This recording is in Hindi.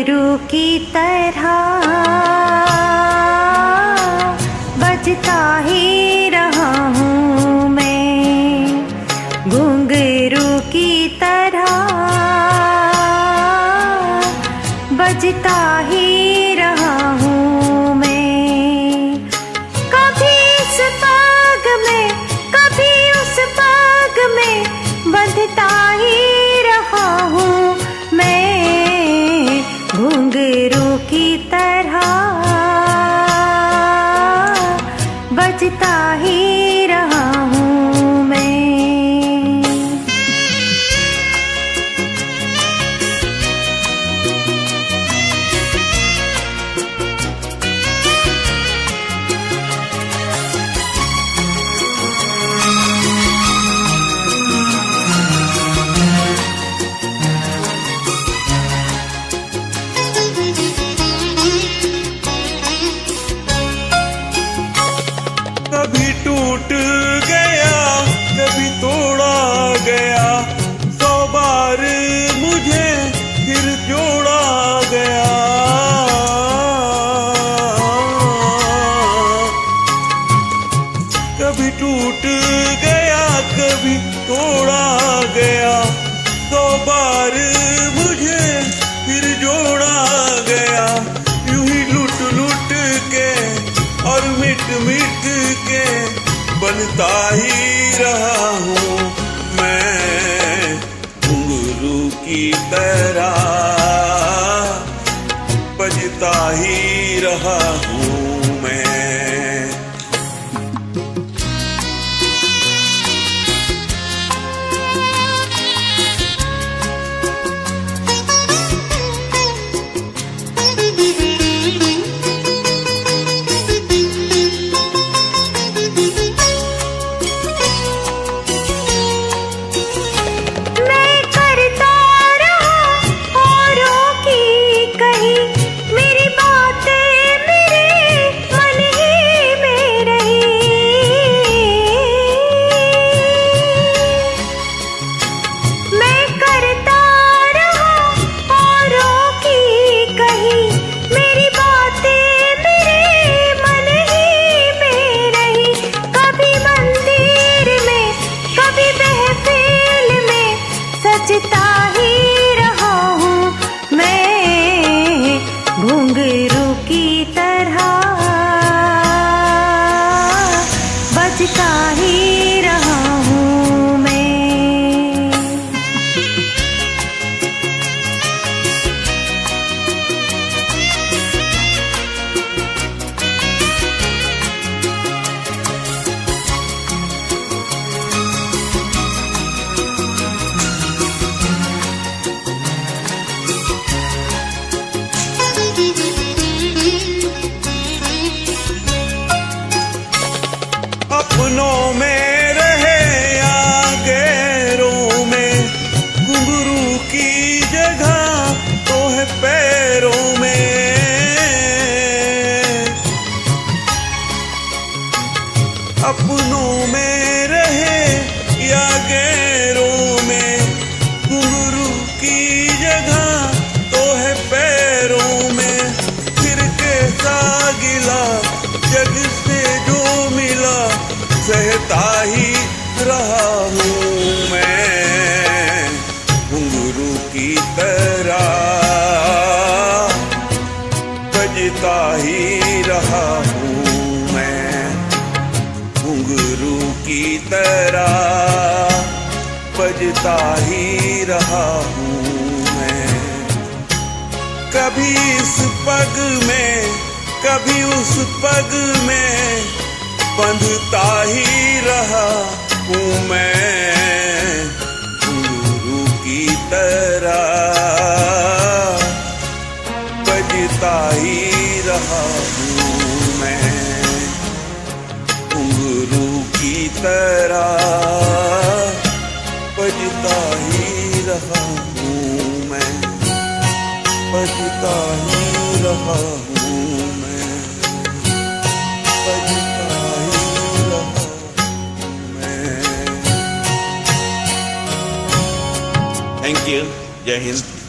घुंघरू की तरह बजता ही रहा हूँ मैं, घुंघरू की तरह बजता ही रहा हूँ मैं। कभी इस बाग में कभी उस बाग में बंधता ही रहा हूँ मैं, घुंघरू की तरह बजता ही रहा हूँ मैं। कभी टूट गया कभी तोड़ा गया, 100 बार मुझे फिर जोड़ा गया। कभी टूट गया कभी तोड़ा गया, 100 बार मुझे फिर जोड़ा गया। यूं ही लुट लुट के और मिट मिट के बनता ही रहा हूँ मैं, घुंघरू की तरह बजता ही रहा हूँ मैं। बजता ही रहा हूँ मैं, घुंघरू की तरह बजता ही रहा हूँ मैं। अपनों में रहे या गैरों में, घुंघरू की जगह तो है पैरों में। अपनों में रहे या गैरों में, घुंघरू की जगह तो है पैरों में। फिर कैसा गिला जग से जो मिला, सहता ही रहा हूँ मैं, घुंघरू की तरह बजता ही रहा हूँ मैं, घुंघरू की तरह बजता ही रहा हूँ मैं। कभी इस पग में कभी उस पग में बंधता ही रहा हूँ मैं, घुंघरू की तरह बजता ही रहा हूँ मैं, घुंघरू की तरह बजता ही रहा हूँ मैं, बजता ही रहा हूँ मैं, बजता ही रहा हूँ मैं। Thank you. जय हिंद।